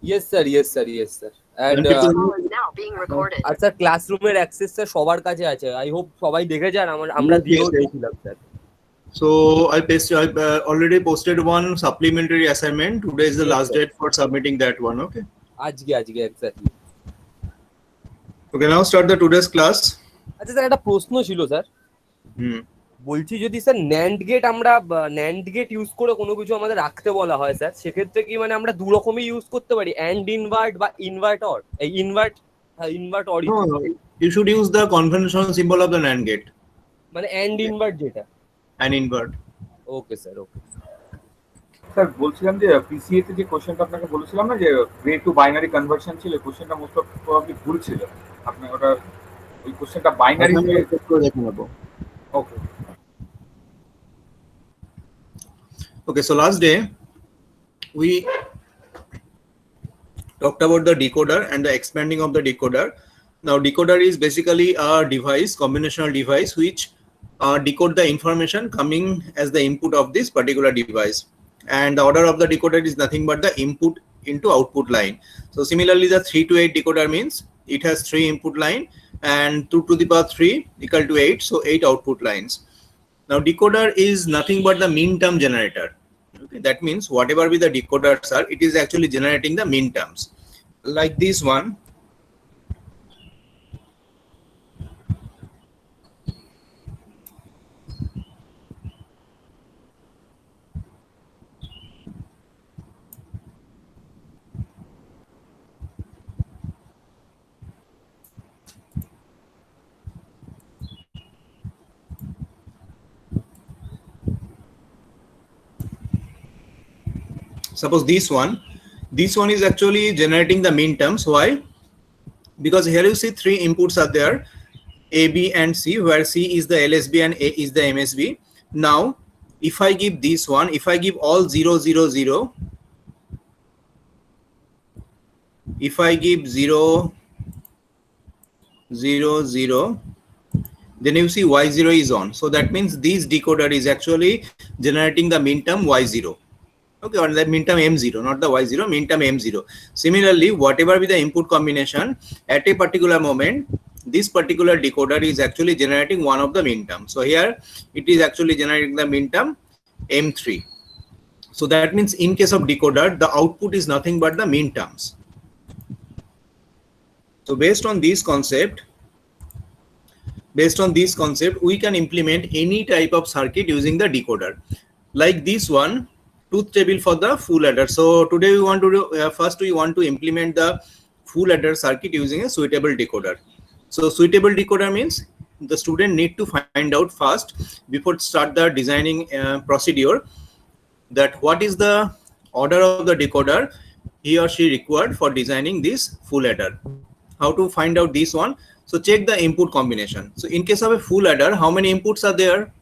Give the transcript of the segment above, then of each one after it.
Yes sir, yes sir, yes sir. And আর sir ক্লাসরুমের access sir সবার কাছে আছে। আই হোপ সবাই দেখেছে আর আমরা দিয়েও দিয়েছিলাম sir. So I already posted one supplementary assignment. Today is the last date for submitting that one. Okay. আজকে exactly. Okay, now start the today's class. আচ্ছা স্যার একটা প্রশ্ন ছিল স্যার। বলছি যদি স্যার ন্যান্ড গেট আমরা ন্যান্ড গেট ইউজ করে কোনো কিছু আমাদের রাখতে বলা হয় স্যার, সেক্ষেত্রে কি মানে আমরা দু রকমই ইউজ করতে পারি, অ্যান্ড ইনভার্ট বা ইনভার্ট অর? এই ইনভার্ট, হ্যাঁ invert or. No, you should use the conventional symbol of the NAND gate. মানে অ্যান্ড ইনভার্ট যেটা। And invert. Okay sir, okay. Sir বলছিলাম যে পিসিএ তে যে কোশ্চেনটা আপনাকে বলেছিলাম না যে গ্রে টু বাইনারি কনভার্সন ছিল, কোশ্চেনটা মোস্ট অফ প্রবাবলি ভুল ছিল। আপনি ওটা ওই কোশ্চেনটা বাইনারি দেখে নেব। ওকে। Okay, so last day we talked about the decoder and the expanding of the decoder. Now decoder is basically a device, combinational device, which decode the information coming as the input of this particular device, and the order of the decoder is nothing but the input into output line. So similarly the 3 to 8 decoder means it has 3 input line and 2 to the power 3 equal to 8, so 8 output lines. Now decoder is nothing but the min term generator. Okay, that means whatever be the decoders are, it is actually generating the min terms. Like this one, suppose this one is actually generating the min terms. Why? Because here you see 3 inputs are there, A, B and C, where C is the LSB and A is the MSB. Now if I give this one, if I give all 0 0 0, if I give 0 0 0, then you see Y0 is on. So that means this decoder is actually generating the min term Y0. Okay, or the min term M0, not the Y0, min term M0. Similarly, whatever be the input combination at a particular moment, this particular decoder is actually generating one of the min terms. So here it is actually generating the min term M3. So that means in case of decoder, the output is nothing but the min terms. So based on this concept, we can implement any type of circuit using the decoder. Like this one, truth table for the full adder. So today we want to do first we want to implement the full adder circuit using a suitable decoder. So suitable decoder means the student need to find out first before start the designing procedure that what is the order of the decoder he or she required for designing this full adder. How to find out this one? So check the input combination. So in case of a full adder, how many inputs are there?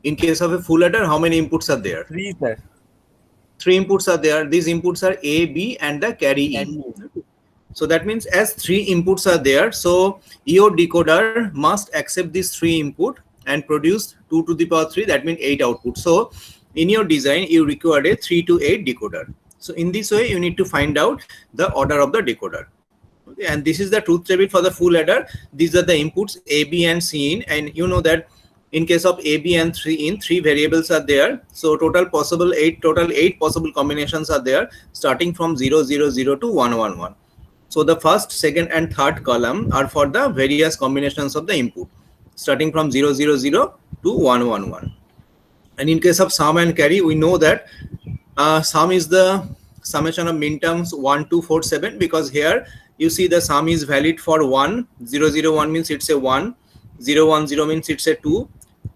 In case of a full adder, how many inputs are there? 3 sir. 3 inputs are there. These inputs are A, B and the carry E. So that means as 3 inputs are there, so your decoder must accept this 3 input and produce 2 to the power 3, that means 8 output. So in your design, you require a 3 to 8 decoder. So in this way, you need to find out the order of the decoder. Okay, and this is the truth table for the full adder. These are the inputs A, B and C in, and you know that in case of A, B and 3 in, 3 variables are there. So total 8 possible combinations are there, starting from 0 0 0 to 1 1 1. So the first, second and third column are for the various combinations of the input, starting from 0 0 0 to 1 1 1. And in case of sum and carry, we know that sum is the summation of min terms 1 2 4 7, because here you see the sum is valid for 1 0 0 1 means it's a 1, 0 1 0 means it's a 2,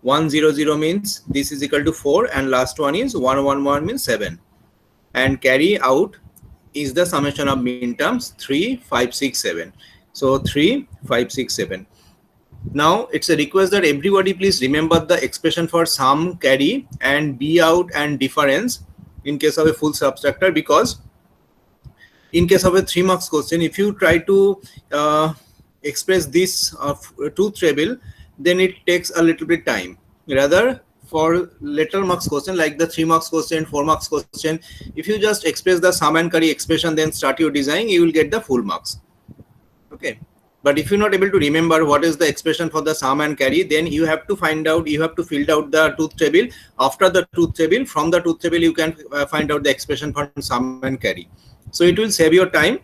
1 0 0 means this is equal to 4, and last one is 1 1 1 means 7, and carry out is the summation of min terms 3 5 6 7. So 3 5 6 7. Now it's a request that everybody please remember the expression for sum, carry and B out and difference in case of a full subtractor, because in case of a 3 marks question, if you try to express this truth table, then it takes a little bit time. Rather for later marks question like the 3 marks question, 4 marks question, if you just express the sum and carry expression, then start your design, you will get the full marks. Okay. But if you're not able to remember what is the expression for the sum and carry, then you have to find out, you have to fill out the truth table. After the truth table, from the truth table, you can find out the expression for sum and carry. So it will save your time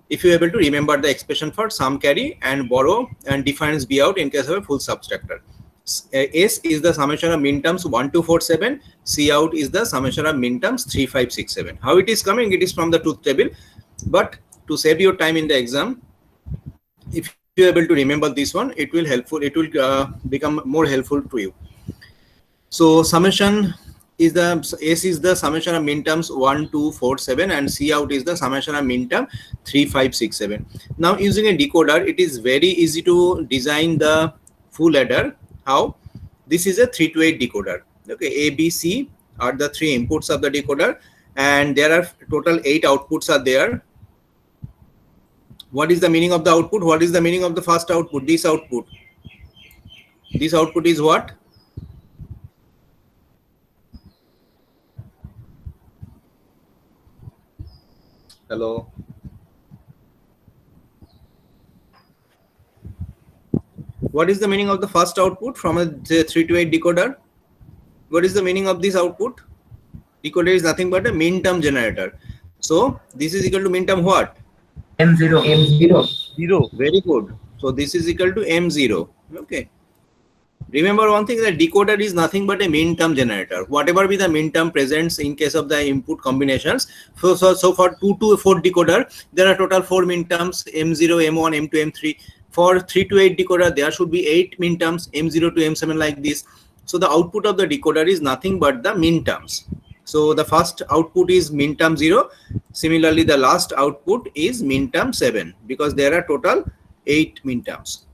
if you're able to remember the expression for sum, carry, and borrow and difference B out in case of a full subtractor. S is the summation of min terms 1, 2, 4, 7. C out is the summation of min terms 3, 5, 6, 7. How it is coming? It is from the truth table. But to save your time in the exam, if you're able to remember this one, it will helpful. It will become more helpful to you. So summation is the S is the summation of min terms 1, 2, 4, 7, and C out is the summation of min term 3, 5, 6, 7. Now using a decoder, it is very easy to design the full adder. How? This is a 3 to 8 decoder. Okay, A, B, C are the 3 inputs of the decoder, and there are total 8 outputs are there. What is the meaning of the output? What is the meaning of the first output? This output. This output is what? Hello. What is the meaning of the first output from a 3 to 8 decoder? What is the meaning of this output? Decoder is nothing but a min term generator. So this is equal to min term what? M0. Zero. Very good. So this is equal to M0. Okay. Remember one thing, that decoder is nothing but a min term generator. Whatever be the min term presents in case of the input combinations. So for 2 to 4 decoder, there are total 4 min terms, M0, M1, M2, M3. For 3 to 8 decoder, there should be 8 min terms, M0 to M7 like this. So the output of the decoder is nothing but the min terms. So the first output is min term 0. Similarly, the last output is min term 7 because there are total 8 min terms.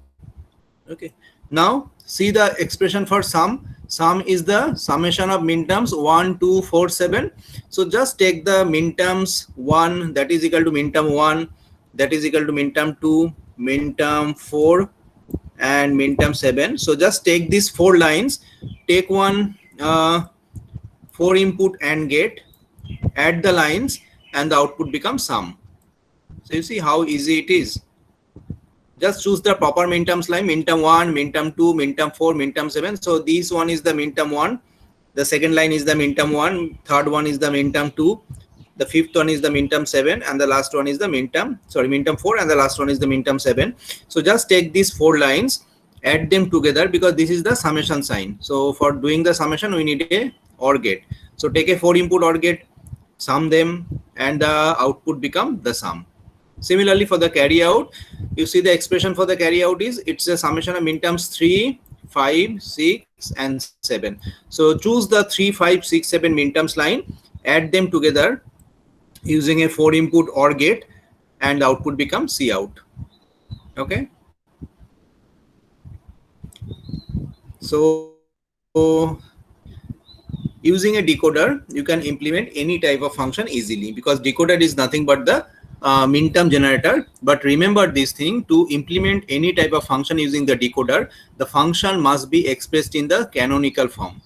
Okay. Now see the expression for sum. Sum is the summation of min terms 1, 2, 4, 7. So just take the min terms 1, that is equal to min term 1, that is equal to min term 2, min term 4, and min term 7. So just take these 4 lines, take one 4 input AND gate, add the lines, and the output becomes sum. So you see how easy it is. Just choose the proper min terms line, min term 1, min term 2, min term 4, min term 7. So this one is the min term 1, the second line is the min term 1, third one is the min term 2, the fifth one is the min term 7, and the last one is the min term 4, and the last one is the min term 7. So just take these 4 lines, add them together because this is the summation sign. So for doing the summation, we need a OR gate. So take a 4 input OR gate, sum them, and the output become the sum. Similarly, for the carry out, you see the expression for the carry out is it's a summation of min terms 3, 5, 6, and 7. So choose the 3, 5, 6, 7 min terms line, add them together using a 4 input OR gate, and the output becomes C out. Okay. So using a decoder, you can implement any type of function easily because decoder is nothing but the min term generator. But remember this thing, to implement any type of function using the decoder, the function must be expressed in the canonical form.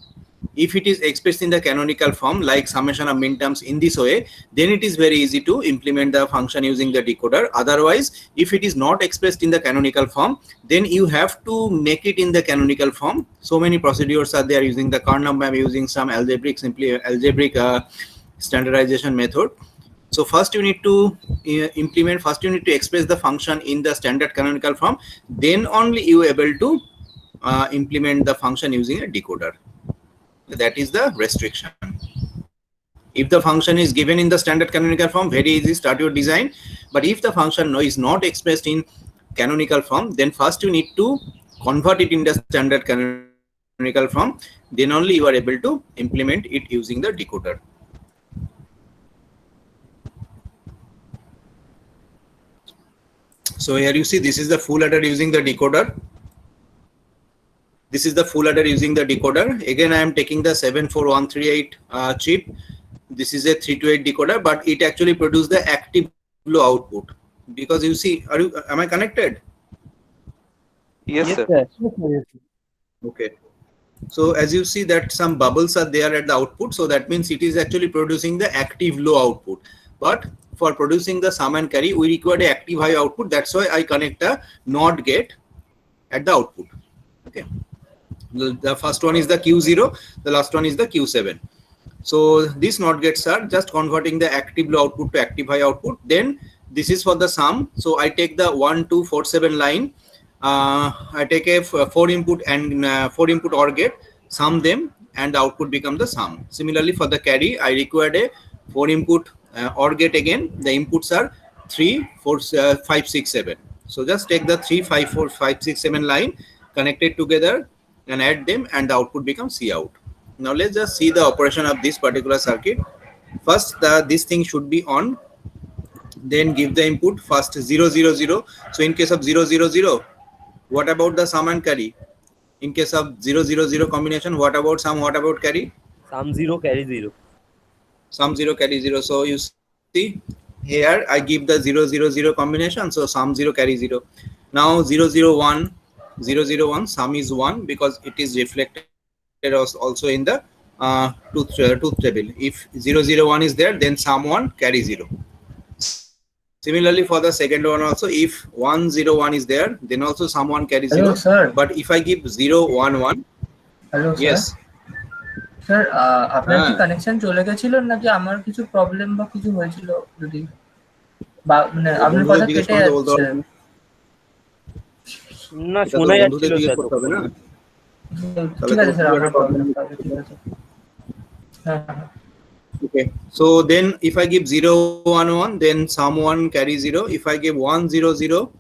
If it is expressed in the canonical form like summation of min terms in this way, then it is very easy to implement the function using the decoder. Otherwise, if it is not expressed in the canonical form, then you have to make it in the canonical form. So many procedures are there using the Karnaugh map, using some algebraic standardization method. So first you need to implement, first you need to express the function in the standard canonical form, then only you are able to implement the function using a decoder. That is the restriction. If the function is given in the standard canonical form, very easy, start your design. But if the function is not expressed in canonical form, then first you need to convert it in the standard canonical form, then only you are able to implement it using the decoder. So here you see this is the full adder using the decoder. This is the full adder using the decoder. Again, I am taking the 74138 chip. This is a 3 to 8 decoder, but it actually produces the active low output. Because you see, am I connected? Yes, sir. Okay. So as you see that some bubbles are there at the output, so that means it is actually producing the active low output. But for producing the sum and carry, we require the active high output. That's why I connect a NOT gate at the output. Okay. The first one is the Q0, the last one is the Q7. So these NOT gates are just converting the active low output to active high output. Then this is for the sum. So I take the 1, 2, 4, 7 line. I take a 4 input and 4 input OR gate, sum them, and the output become the sum. Similarly for the carry, I required a 4 input OR gate again. The inputs are 3, 4, 5, 6, 7. So just take the 3, 5, 4, 5, 6, 7 line, connect it together and add them, and the output becomes C out. Now let's just see the operation of this particular circuit. First, this thing should be on. Then give the input first 0, 0, 0. So in case of 0, 0, 0, what about the sum and carry? In case of 0, 0, 0 combination, what about sum? What about carry? Sum 0, carry 0. Sum 0, carry 0. So you see here I give the 0, 0, 0 combination. So sum 0, carry 0. Now 0, 0, 1, 0, 0, 1, sum is 1 because it is reflected also in the truth table. If 0, 0, 1 is there, then sum 1, carry 0. Similarly for the second one also, if 1, 0, 1 is there, then also sum 1, carry 0. Hello, sir. But if I give 0, 1, 1, Hello, yes. Sir আপনার কি connection চলে গেছিল নাকি আমার কিছু problem বা কিছু হয়েছিল যদি বা মানে আপনার কথা কেটে যাচ্ছে না শোনা যাচ্ছিল স্যার ঠিক আছে স্যার আমার প্রবলেম ঠিক আছে হ্যাঁ Okay, so then if I give 0, 1, 1, then sum 1, carry 0. If I give 1, 0, 0,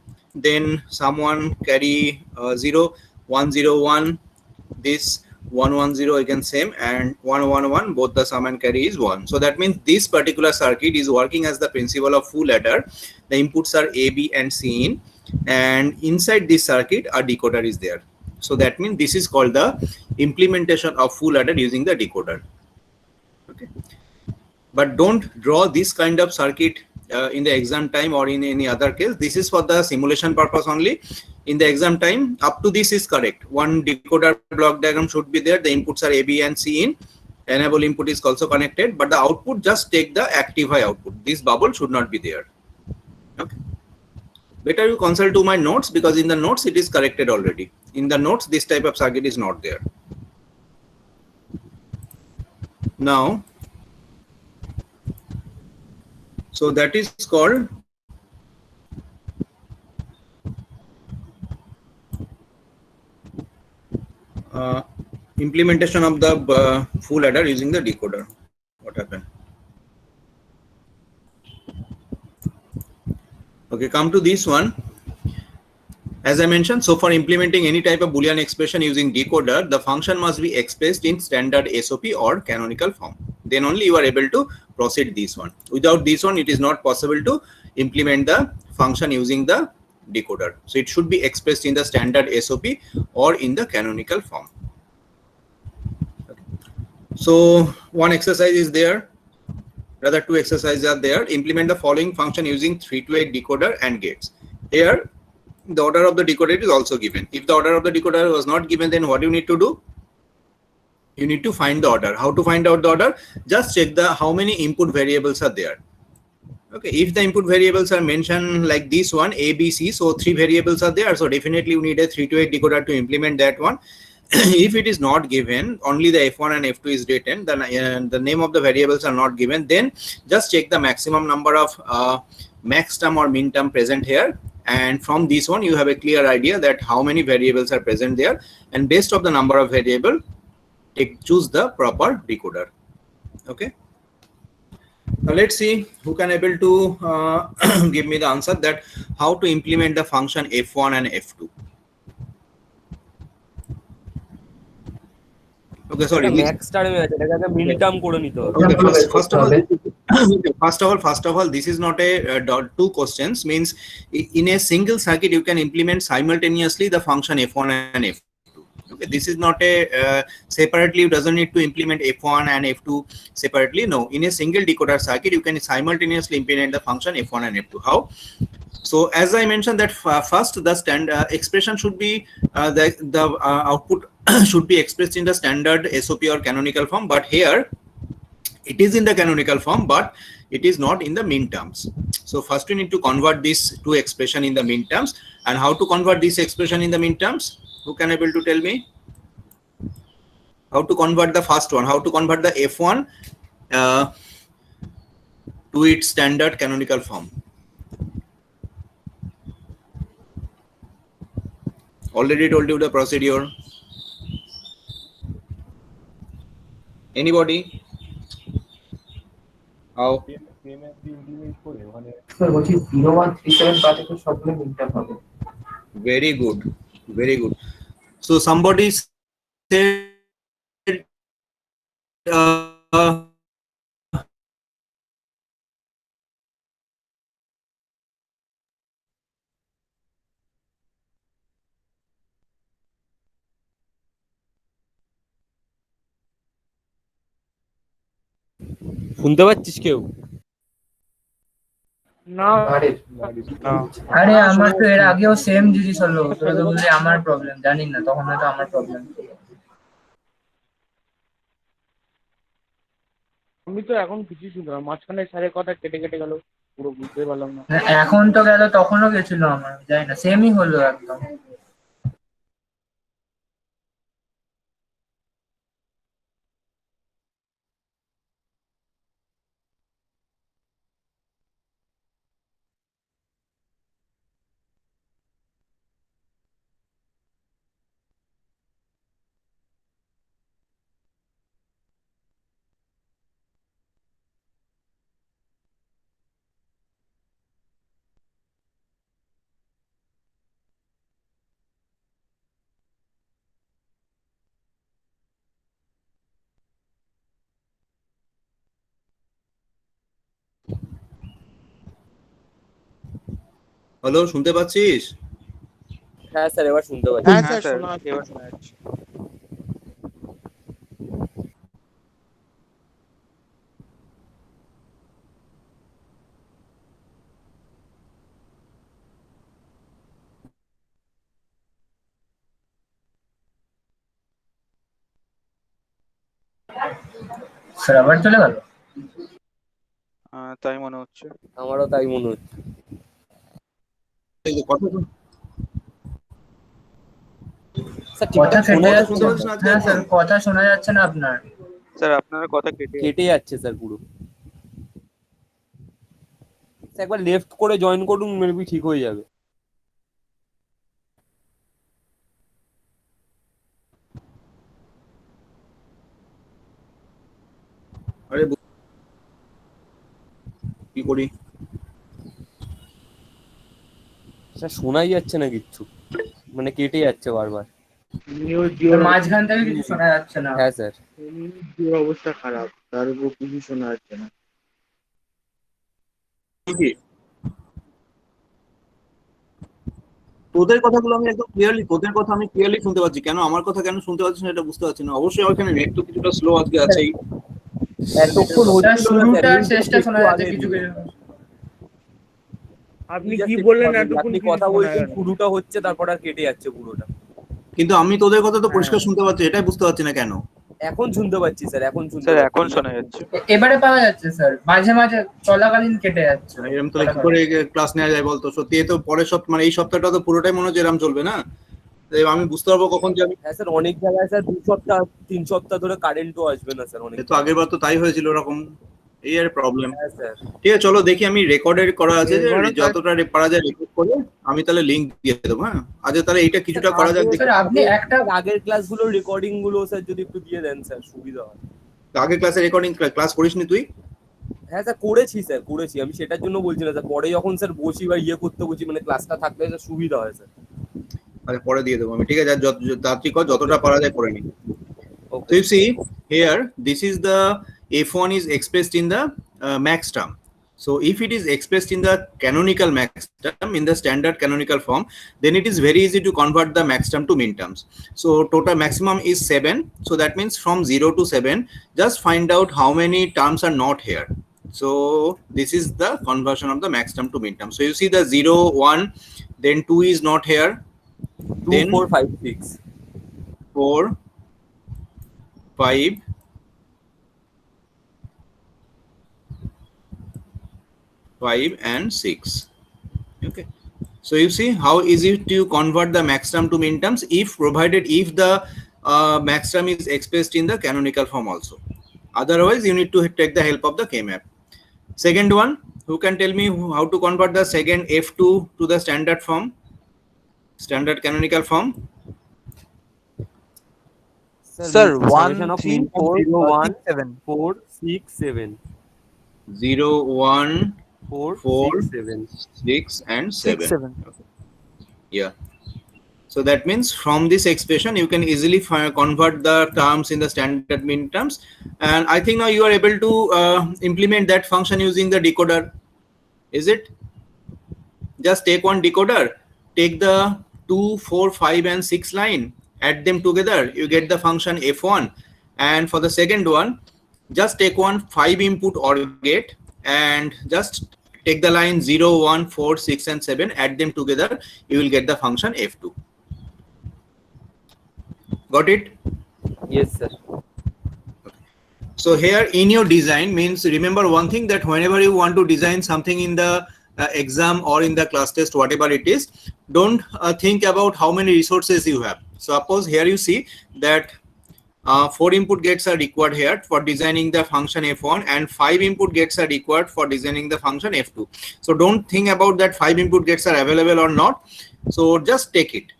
then sum 1, carry 0, 1, 0, 1, this 1, 1, 0 again same, and 1, 1, 1, both the sum and carry is 1. So that means this particular circuit is working as the principle of full adder. The inputs are A, B and C in, and inside this circuit a decoder is there. So that means this is called the implementation of full adder using the decoder. Okay. But don't draw this kind of circuit in the exam time or in any other case. This is for the simulation purpose only. In the exam time, up to this is correct. One decoder block diagram should be there. The inputs are A, B and C in. Enable input is also connected, but the output just take the active high output. This bubble should not be there. Okay. Better you consult to my notes, because in the notes it is corrected already. In the notes, this type of circuit is not there. Now, so that is called implementation of the full adder using the decoder. What happened? Okay, come to this one. As I mentioned, so for implementing any type of Boolean expression using decoder, the function must be expressed in standard SOP or canonical form. Then only you are able to proceed this one. Without this one, it is not possible to implement the function using the decoder. So it should be expressed in the standard SOP or in the canonical form. Okay. So one exercise is there. Rather, two exercises are there. Implement the following function using 3 to 8 decoder and gates. Here, the order of the decoder is also given. If the order of the decoder was not given, then what you need to do? You need to find the order. How to find out the order? Just check the how many input variables are there. Okay, if the input variables are mentioned like this one, A, B, C, so 3 variables are there. So definitely you need a 3 to 8 decoder to implement that one. If it is not given, only the F1 and F2 is written, then the name of the variables are not given, then just check the maximum number of max term or min term present here. And from this one, you have a clear idea that how many variables are present there. And based on the number of variable, choose the proper decoder. Okay. Now let's see who can able to give me the answer that how to implement the function F1 and F2. Okay, sorry. Max term আছে এটাকে min term করে নিতে হবে। Okay, first of all, this is not a two questions. Means in a single circuit you can implement simultaneously the function F1 and F2. Okay, this is not a separately. You doesn't need to implement F1 and F2 separately. No, in a single decoder circuit you can simultaneously implement the function F1 and F2. How? So as I mentioned that first the expression should be the output should be expressed in the standard SOP or canonical form, but here it is in the canonical form, but it is not in the min terms. So first we need to convert this to expression in the min terms. And how to convert this expression in the min terms? Who can able to tell me? How to convert the first one? How to convert the F1 to its standard canonical form? Already told you the procedure. Anybody? How? Sir বলছি 0137 পাতে তো সবগুলো মিলতে হবে। Very good, very good. So somebody said শুনতে পাচ্ছিস কেউ? আরে আমার তো এর আগেও সেম জিনিস হলো, তোরা তো বললি আমার প্রবলেম, জানি না তখন হয়তো আমার প্রবলেম। আমি তো এখন কিছুই শুনতে পারলাম, মাঝখানে স্যারের কথা কেটে কেটে গেল, পুরো বুঝতে পারলাম না। এখন তো গেল, তখনও গেছিল আমার, জানি না সেমই হলো একদম। হ্যালো, শুনতে পাচ্ছিস? হ্যাঁ স্যার, এবার শুনতে পাচ্ছি। হ্যাঁ স্যার, শোনা যাচ্ছে, এবার শোনা যাচ্ছে। স্যার আবার চলে গেল? তাই মনে হচ্ছে। আমারও তাই মনে হচ্ছে। এই যে কথা স্যার কথা ঠিকঠাক কেটে শোনা যাচ্ছে। যাচ্ছে না? হ্যাঁ স্যার, কথা শোনা যাচ্ছে না আপনার। স্যার আপনার কথা কেটে কেটে যাচ্ছে স্যার পুরো। স্যার একবার লেফট করে জয়েন করুন, মেবি ঠিক হয়ে যাবে। আরে কি করি? স্যার শোনাই যাচ্ছে না কিচ্ছু, মানে কেটে যাচ্ছে বারবার। মাঝখান থেকে কিছু শোনা যাচ্ছে না। হ্যাঁ স্যার। জিওর অবস্থা খারাপ, তার উপর কিছু শোনা যাচ্ছে না। কি? তোদের কথাগুলো আমি একদম ক্লিয়ারলি, তোদের কথা আমি ক্লিয়ারলি শুনতে পাচ্ছি, কেন আমার কথা কেন শুনতে পাচ্ছিস না এটা বুঝতে পারছি না। অবশ্যই ওখানে নেট তো কিছুটা স্লো আজকে আছেই। এতক্ষণ ওটা হচ্ছিল না শুরুটা স্যার, শেষটা শোনা যাচ্ছে একটু কিছু আগে কিছু। আপনি কি বললেন আপনি কথা বলছেন, শুরুটা হচ্ছে, তারপর আর কেটে যাচ্ছে পুরোটা। কিন্তু আমি তোদের কথা তো পরিষ্কার শুনতে পাচ্ছি, এটাই বুঝতে পারছি না কেন। এখন শুনতে পাচ্ছি স্যার, এখন শুনতে স্যার পাচ্ছি। এখন শোনা যাচ্ছে। এবারে পাওয়া যাচ্ছে স্যার, মাঝে মাঝে চলাকালীন কেটে যাচ্ছে। এরকম তাহলে কি করে ক্লাস নেওয়া যায় বলতো? সত্যি এ তো পরের সপ্তাহ, মানে এই সপ্তাহটা তো পুরোটাই মনে হচ্ছে এরকম চলবে না। আমি বুঝতে পারবো কখন যে আমি। হ্যাঁ স্যার, অনেক জায়গায় স্যার 2 সপ্তাহ 3 সপ্তাহ ধরে কারেন্টও আসবে না স্যার, অনেক। তো আগের বার তো তাই হয়েছিল এরকম, এই আর প্রবলেম। হ্যাঁ স্যার। ঠিক আছে, চলো দেখি, আমি রেকর্ডেড করা আছে যে যতটা পারা যায় রেকর্ড করে আমি তাহলে লিংক দিয়ে দেবো। হ্যাঁ আজ তাহলে এইটা কিছুটা করা যাক। স্যার আপনি একটা আগের ক্লাসগুলোর রেকর্ডিং গুলো স্যার যদি একটু দিয়ে দেন স্যার, সুবিধা হয়। আগের ক্লাসে রেকর্ডিং ক্লাস করিসনি তুই? হ্যাঁ স্যার করেছি স্যার, করেছি। আমি সেটার জন্য বলছি না স্যার, পরে যখন স্যার বসি বা করতে বসি, মানে ক্লাসটা থাকলে স্যার সুবিধা হয় স্যার। আচ্ছা পরে দিয়ে দেবো আমি, ঠিক আছে। তাড়াতাড়ি কর, যতটা পারা যায় করে নি। Okay. So you see here, this is the F1 is expressed in the max term. So if it is expressed in the canonical max term, in the standard canonical form, then it is very easy to convert the max term to min terms. So total maximum is 7. So that means from 0 to 7, just find out how many terms are not here. So this is the conversion of the max term to min term. So you see the 0, 1, then 2 is not here. 2, Then 4, 5, 6. 4, 5, 5 and 6. Okay. So you see how easy to convert the max term to min terms if the max term is expressed in the canonical form also. Otherwise, you need to take the help of the K-map. Second one, who can tell me how to convert the second F2 to the standard form, standard canonical form? Sir, Summation 1, of 3, min term 4, 0, 1, 6, 7. 4, 6, 7. 0, 1, 4, 4, 6, 7. 6 and 6, 7. 7. Okay. Yeah. So that means from this expression, you can easily convert the terms in the standard min terms. And I think now you are able to implement that function using the decoder. Is it? Just take one decoder, take the 2, 4, 5 and 6 line, add them together, you get the function f1. And for the second one, just take one 5 input OR gate and just take the line 0, 1, 4, 6 and 7, add them together, you will get the function f2. Got it? Yes, sir. So here in your design means, remember one thing, that whenever you want to design something in the exam or in the class test, whatever it is, don't think about how many resources you have. Suppose here you see that 4 input gates are required here for designing the function f1 and 5 input gates are required for designing the function f2. So don't think about that 5 input gates are available or not. So just take it.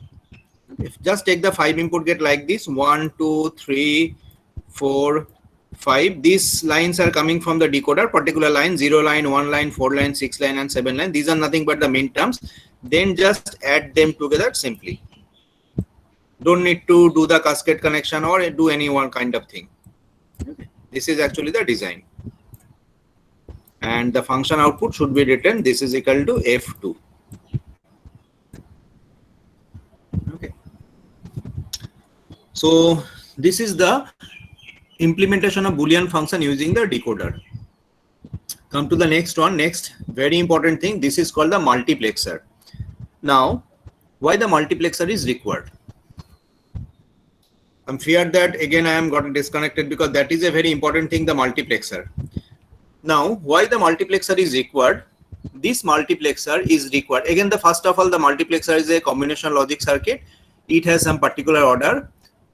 Just take the 5 input gate like this, 1, 2, 3, 4, 5. These lines are coming from the decoder, particular line, 0 line, 1 line, 4 line, 6 line and 7 line. These are nothing but the min terms. Then just add them together simply. Don't need to do the cascade connection or do any one kind of thing. Okay. This is actually the design. And the function output should be written, this is equal to f2. Okay. So this is the implementation of Boolean function using the decoder. Come to the next one. Next very important thing, this is called the multiplexer. Now, why the multiplexer is required? I'm feared that again I am gotten disconnected, because that is a very important thing, the multiplexer. Now, why the multiplexer is required? This multiplexer is required. Again, the first of all, the multiplexer is a combination logic circuit. It has some particular order,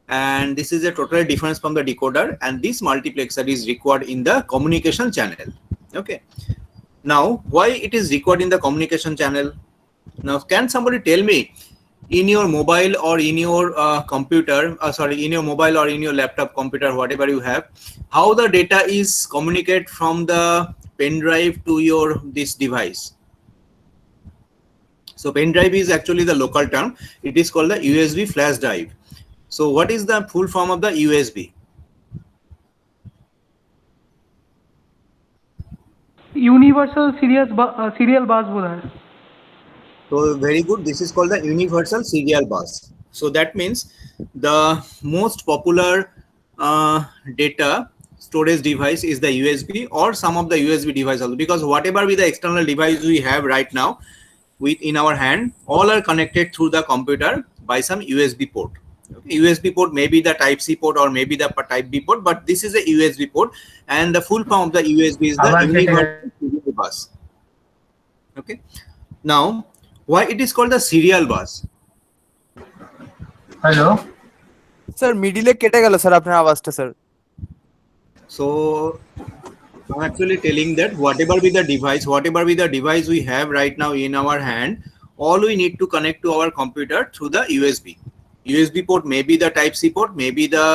and this is a total difference from the decoder, and this multiplexer is required in the communication channel. Okay. Now, why it is required in the communication channel? Now, can somebody tell me, in your mobile or in your in your mobile or in your laptop, computer, whatever you have, how the data is communicated from the pen drive to your this device? So pen drive is actually the local term. It is called the USB flash drive. So what is the full form of the USB? Universal serial बस बोला है. So very good. This is called the universal serial bus. So that means the most popular data storage device is the USB or some of the USB device also, because whatever be the external device we have right now in our hand, all are connected through the computer by some USB port. Okay. USB port may be the type C port or maybe the type B port, but this is a USB port, and the full form of the USB is the universal serial bus. Okay. Now, why it is called the serial bus? Hello. Sir, middle কেটে গেল sir আপনার আওয়াজটা sir. So I'm actually telling that whatever be the device we have right now in our hand, all we need to connect to our computer through the USB. USB port may be the type C port, maybe the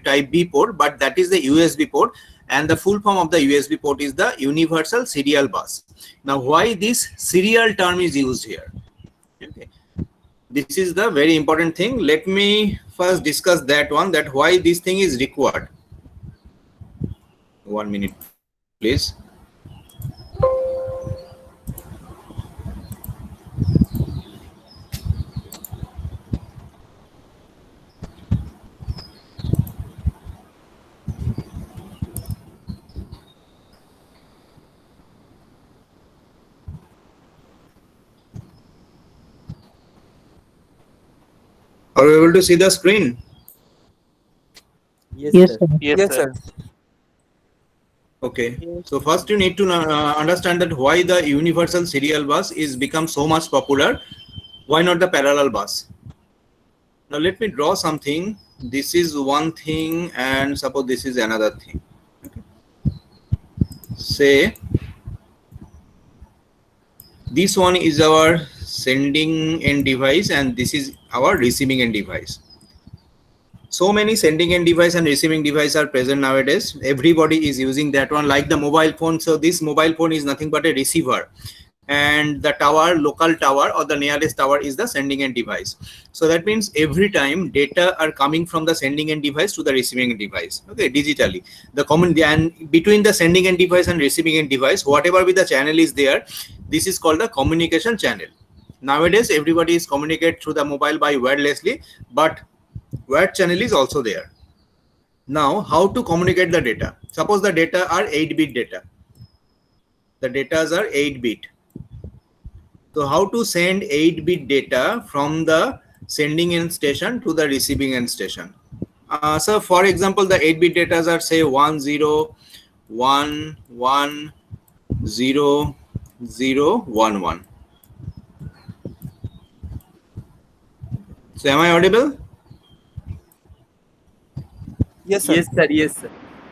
type B port, but that is the USB port, and the full form of the USB port is the universal serial bus. Now, why this serial term is used here? Okay. This is the very important thing. Let me first discuss that one, that why this thing is required. 1 minute, please. Are you able to see the screen? Yes, sir. Yes, sir. Okay. So first you need to understand that why the universal serial bus is become so much popular. Why not the parallel bus? Now let me draw something. This is one thing, and suppose this is another thing. Okay. Say this one is our sending end device, and this is our receiving end device. So many sending end device and receiving device are present nowadays. Everybody is using that one, like the mobile phone. So this mobile phone is nothing but a receiver, and the tower, local tower or the nearest tower is the sending end device. So that means every time data are coming from the sending end device to the receiving end device, okay, digitally. The common, and between the sending end device and receiving end device, whatever be the channel is there, this is called the communication channel. Nowadays everybody is communicate through the mobile by wirelessly, but wired channel is also there. Now how to communicate the data? Suppose the data are 8-bit data. The data are 8-bit. So how to send 8-bit data from the sending end station to the receiving end station? So for example, the 8-bit data are say 10 1 1 0 0 1 1. So am I audible? Yes, sir. Yes, sir. Yes, sir.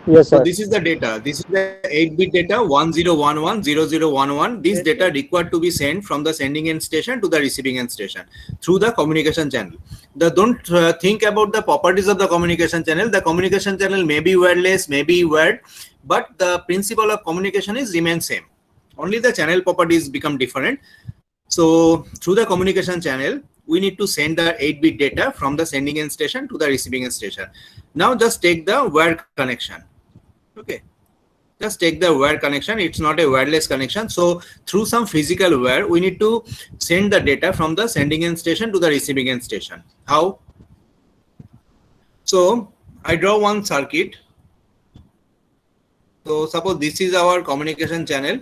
Yes, So sir. this is the data. This is the 8-bit data 1011 0011. This Yes, data sir. required to be sent from the sending end station to the receiving end station through the communication channel. Don't think about the properties of the communication channel. The communication channel may be wireless, may be wired, but the principle of communication is remain same. Only the channel properties become different. So through the communication channel, we need to send the 8-bit data from the sending end station to the receiving end station. Now just take the wire connection. Okay, just take the wire connection. It's not a wireless connection. So through some physical wire, we need to send the data from the sending end station to the receiving end station. How? So I draw one circuit. So suppose this is our communication channel.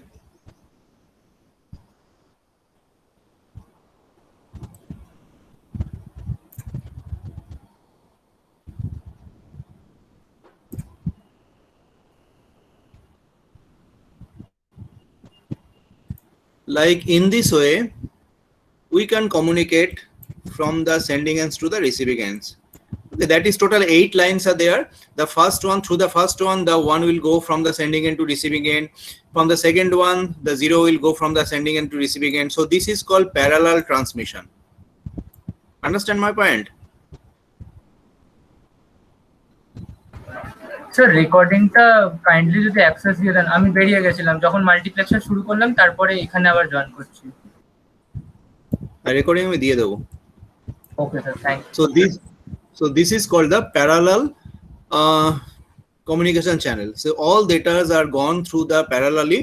Like in this way, we can communicate from the sending ends to the receiving ends. Okay, that is total 8 lines are there. The first one, through the first one, the 1 will go from the sending end to receiving end. From the second one, the 0 will go from the sending end to receiving end. So this is called parallel transmission. Understand my point? Sir রেকর্ডিংটা kindly যদি access দিয়ে দেন, আমি বেরিয়ে গেছিলাম যখন multiplexer শুরু করলাম, তারপরে এখানে আবার জয়েন করছি। Recording আমি দিয়ে দেবো। Okay sir, thank you. So this is called the parallel communication channel. So all data are gone through the parallelly,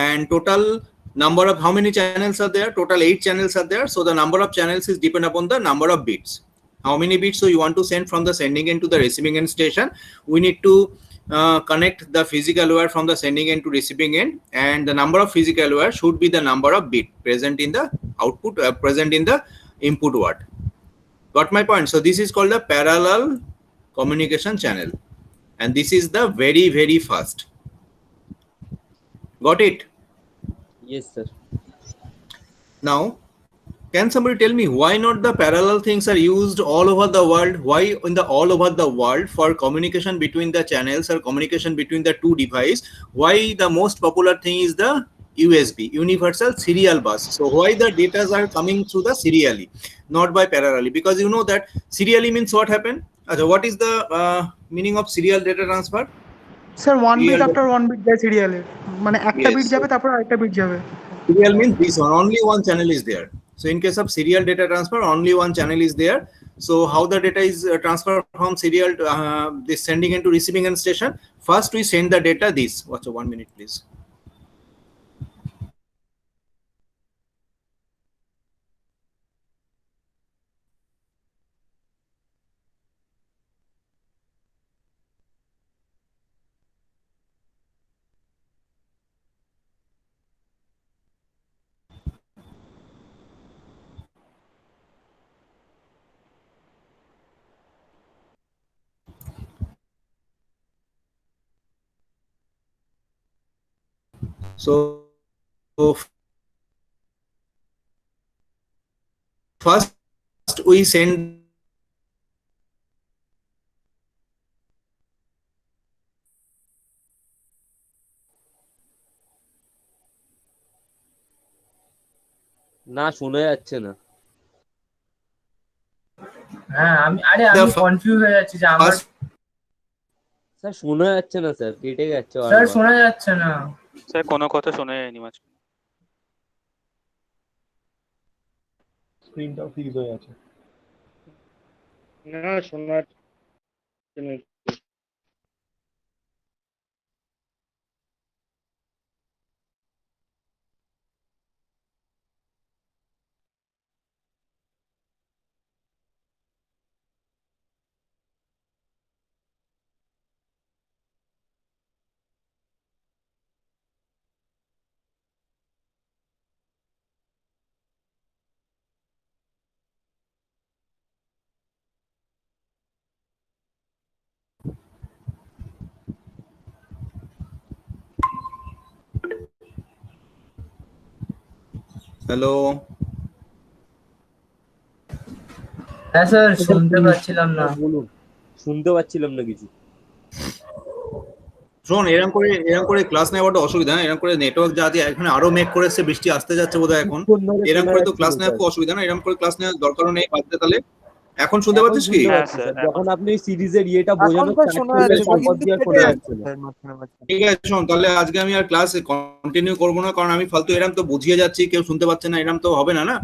and total number of how many channels are there? Total 8 channels are there. So the number of channels is depend upon the number of bits. How many bits so you want to send from the sending end to the receiving end station? We need to connect the physical wire from the sending end to receiving end, and the number of physical wire should be the number of bit present in the output, present in the input word. Got my point? So this is called the parallel communication channel, and this is the very, very fast. Got it? Yes, sir. Now, can somebody tell me why not the parallel things are used all over the world? Why in the all over the world for communication between the channels or communication between the two devices? Why the most popular thing is the USB, Universal Serial Bus? So why the data are coming through the serially, not by parallelly? Because you know that serially means what happened? What is the meaning of serial data transfer? Sir one bit Serial, after one bit যায় সিরিয়ালে, মানে একটা yes. Bit যাবে তারপর আরেকটা bit যাবে। Serial means this one, only one channel is there. So in case of serial data transfer, only one channel is there. So how the data is transferred from serial to this sending end to receiving end station? First we send the data this. Watch 1 minute please. So first we send না শোনা যাচ্ছে না। হ্যাঁ আমি the confuse হয়ে যাচ্ছি যে আমার first স্যার শোনা যাচ্ছে না স্যার, কেটে যাচ্ছে স্যার বারবার। শোনা যাচ্ছে না। স্যার কোনো কথা শোনা যায়নি মাঝে। স্ক্রিনটাও ফ্রিজ হয়ে আছে। না শোনা যাচ্ছে না। hello. হ্যাঁ স্যার শুনতে পাচ্ছিলাম না। বলুন, শুনতে পাচ্ছিলাম না কিছু। শোন, এরকম করে ক্লাস নেওয়াটা অসুবিধা না, এরকম করে নেটওয়ার্ক যা দিয়ে এখানে আরো মেক করে এসছে, বৃষ্টি আসতে যাচ্ছে বোধহয় এখন, এরকম করে তো ক্লাস নেওয়া খুব অসুবিধা না, এরকম করে ক্লাস নেওয়ার দরকারও নেই বাদতে। তাহলে এখন শুনতে পাচ্ছিস কি? হ্যাঁ স্যার, যখন আপনি সিরিজের ইয়েটা বোঝানো এখন তো start শোনা করবেন, যাচ্ছে, তারপর কিন্তু দিয়ে আর কেটে শোনা যাচ্ছে যাচ্ছে না। স্যার মাঝখানে মাঝখানে। ঠিক আছে শোন, তাহলে আজকে আমি আর ক্লাস কন্টিনিউ করবো না, কারণ আমি ফালতু এরকম তো বুঝিয়ে যাচ্ছি, কেউ শুনতে পাচ্ছে না, এরকম তো হবে না। না,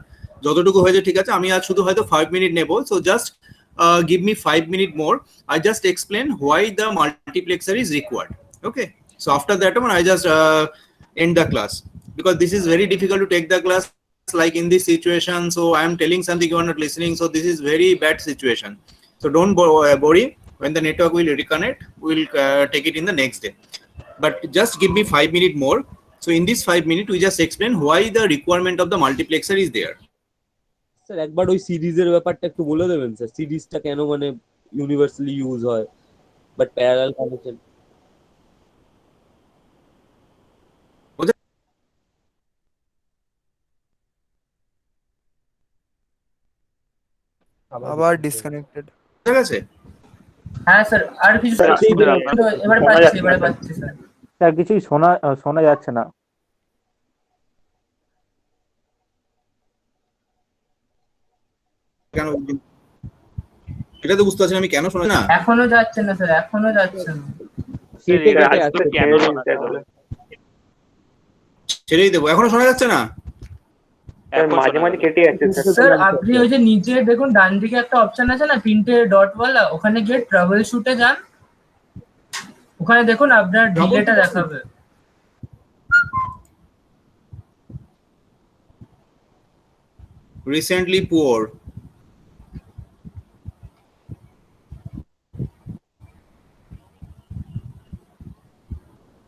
যতটুকু হয়েছে ঠিক আছে। আমি আজ শুধু হয়তো 5 মিনিট নেবো, so just give me 5 minutes more. I just explain why the multiplexer is required. Okay, so after that one I just end the class, because this is very difficult to take the class like in this situation. So I am telling something, you are not listening, so this is very bad situation. So don't worry, when the network will reconnect, we will take it in the next day, but just give me 5 minutes more. So in this 5 minutes we just explain why the requirement of the multiplexer is there. Sir একবার ওই সিরিজের ব্যাপারটা একটু বলে দেবেন sir, সিরিজটা কেন মানে ইউনিভার্সালি ইউজ হয়, বাট প্যারালাল কানেকশন। আবার ডিসকানেক্টেড। ঠিক আছে হ্যাঁ স্যার আর কিছু স্যার, এবারে পাচ্ছি স্যার। স্যার কিছুই শোনা যাচ্ছে না। কেন এটা তো বুঝতে পারছি না, আমি কেন শোনা না। এখনো যাচ্ছে না স্যার, এখনো যাচ্ছে না। কেটে কেটে আসছে। কেন শোনা যাচ্ছে না? ছেড়েই দেবো, এখনো শোনা যাচ্ছে না। এখন মাঝে মাঝে কেটে যাচ্ছে স্যার আপনি ওই যে নিচে দেখুন ডান দিকে একটা অপশন আছে না, তিনটে ডট ওয়ালা, ওখানে গিয়ে ট্রাভেল শুটে যান, ওখানে দেখুন আপনার ডিলেটা দেখাবে। Recently poor.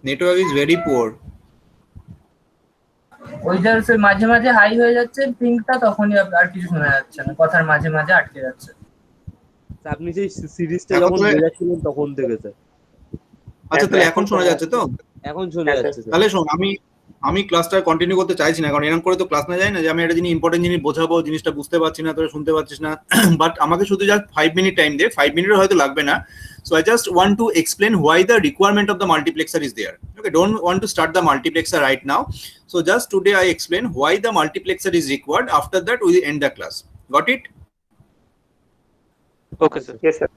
Network is very poor. ওইটা স্যার মাঝে মাঝে হাই হয়ে যাচ্ছে পিঙ্কটা, তখনই আর কিছু শোনা যাচ্ছে না, কথার মাঝে মাঝে আটকে যাচ্ছে। আপনি সেই সিরিজটা এখন যখন তো- বোঝাচ্ছিলেন তখন থেকে স্যার। আচ্ছা তাহলে এখন শোনা যাচ্ছে তো? এখন শোনা যাচ্ছে স্যার। তাহলে শোন, আমি ক্লাসটা কন্টিনিউ করতে চাইছি না, কারণ এরকম করে তো ক্লাস না যায় না যে আমি একটা জিনিস ইম্পর্টেন্ট জিনিস বোঝাবো, জিনিসটা বুঝতে পারছি না, তোরা শুনতে পাচ্ছিস না, বাট আমাকে শুধু জাস্ট 5 মিনিট টাইম দে, 5 মিনিটও হয়তো লাগবে না। So I just want to explain why the requirement of the multiplexer is there. Okay, don't want to start the multiplexer right now. So just today I explain why the multiplexer is required. After that we will end the class. Got it? Okay sir. Yes sir.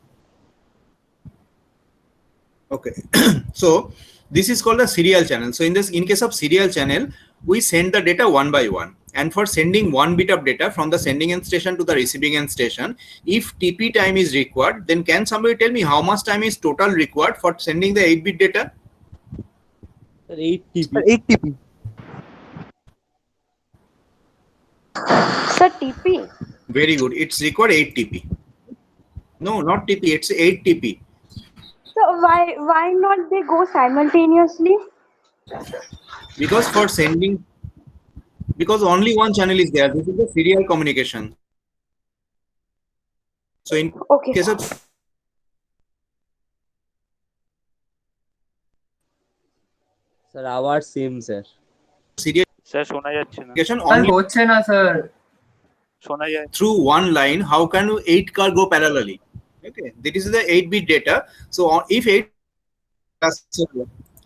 Okay. So this is called a serial channel. So in case of serial channel, we send the data one by one. And for sending 1 bit of data from the sending end station to the receiving end station, if TP time is required, then can somebody tell me how much time is total required for sending the 8-bit data? Sir 8 টিপি। 8 টিপি। Sir, TP. Very good. It's required 8 TP. No, not TP. It's 8 TP. So why not they go simultaneously? Because only one channel is there. This is the serial communication. So in Okay. case of sir আবার same sir. serial sir শোনা যাচ্ছে না, communication sir only হচ্ছে না sir. শোনা যায়। through one line. How can 8 car go parallelly? Okay, this is the 8-bit data. So if 8 class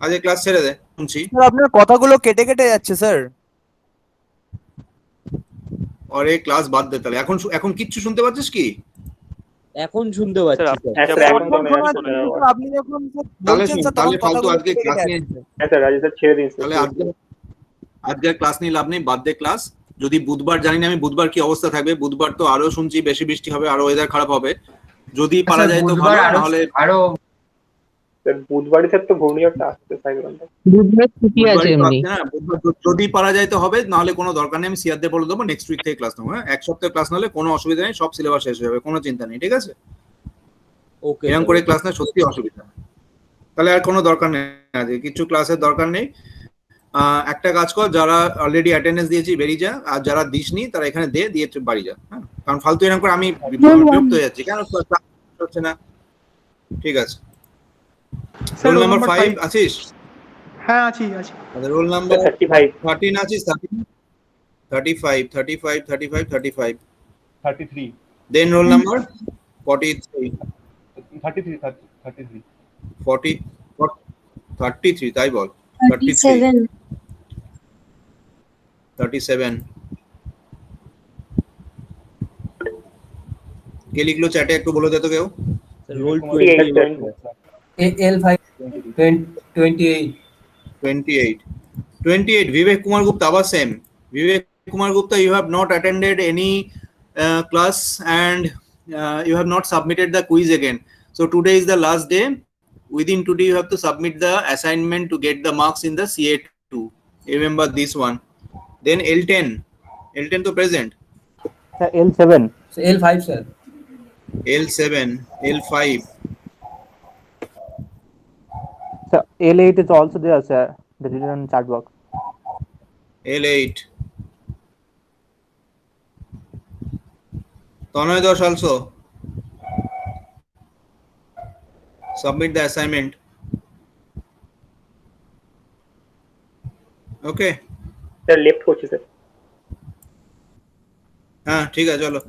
আজ class ছেড়ে দে শুনছি, স্যার আপনার কথাগুলো কেটে কেটে যাচ্ছে স্যার। আরে ক্লাস বাদ দে তাহলে। এখন কিচ্ছু শুনতে পাচ্ছিস কি? এখন শুনতে পাচ্ছি স্যার, স্যার। হ্যাঁ স্যার, এখন এখন শোনা শোনা যাচ্ছে, যাচ্ছে, কিন্তু আপনি যখন স্যার তাহলে বলছেন শোন, স্যার তাহলে তখন ফালতু কথাগুলো আজকে কেটে ক্লাস কেটে নিয়ে, যাচ্ছে। হ্যাঁ স্যার রাজু স্যার ছেড়ে দিন তাহলে আজকের ক্লাস নিয়ে লাভ নেই, বাদ দে ক্লাস। যদি বুধবার, জানি না আমি বুধবার কি অবস্থা থাকবে, বুধবার তো আরো শুনছি বেশি বৃষ্টি হবে, আরো ওয়েদার খারাপ হবে। যদি পারা স্যার যায় তো বুধবার ভালো, নাহলে আরো স্যার বুধবারই স্যার তো ঘূর্ণিঝড়টা আসছে সাইক্লোনটা। বুধবার ছুটি আছে বুধবারই তো এমনি। আসছে না, বুধবার যদি পারা যায় তো হবে, নাহলে কোনো দরকার নেই। আমি সিয়ারদের বলে দেবো নেক্সট উইক থেকে ক্লাস নেবো। হ্যাঁ, এক সপ্তাহ ক্লাস নাহলে কোনো অসুবিধা নেই, সব সিলেবাস শেষ হয়ে যাবে, কোনো চিন্তা নেই, ঠিক আছে? ওকে এরকম করে ক্লাস না সত্যি অসুবিধা, তাহলে আর কোনো দরকার নেই, আজকে কিছু ক্লাসের দরকার নেই। একটা কাজ কর, যারা অলরেডি অ্যাটেন্ডেন্স দিয়েছি বেরিয়ে যা, আর যারা দিসনি তারা এখানে দিয়ে বাড়ি যা। হ্যাঁ, কারণ ফালতু এরকম করে আমি বিরক্ত হয়ে যাচ্ছি, কেন class হচ্ছে না? ঠিক আছে, sir roll roll number number 5 5। আছিস? হ্যাঁ আছি। রোল নাম্বার 35 13 আছিস? 35 35 35 35 33 দেন রোল নাম্বার 43 33 33 40 33 তাই বল, 33 37 কে লিখলো চ্যাটে একটু বলে দে তো কেউ। Roll 28 Vivek Kumar Gupta, our same Vivek Kumar Gupta, you have not attended any class and you have not submitted the quiz again. So today is the last day. Within today you have to submit the assignment to get the marks in the CA2. Remember this one. Then L10 to present. Sir L7 L5 sir. L7 L5 sir L8 is also there sir, the written chat box. L8 Tanoy Dosh also submit the assignment. Okay, sir left করছি sir. হ্যাঁ ঠিক আছে চলো।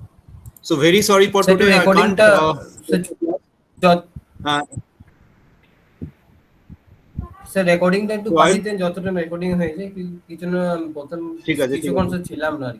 So very sorry for sir today, I can't রেকর্ডিংটা হ্যাঁ sir রেকর্ডিংটা একটু তো পাঠিয়ে দেন, যতটা রেকর্ডিং হয়েছে, কিছু না প্রথম ঠিক আছে, ঠিক কিছুক্ষণ আছে। স্যার ছিলাম না আর কি।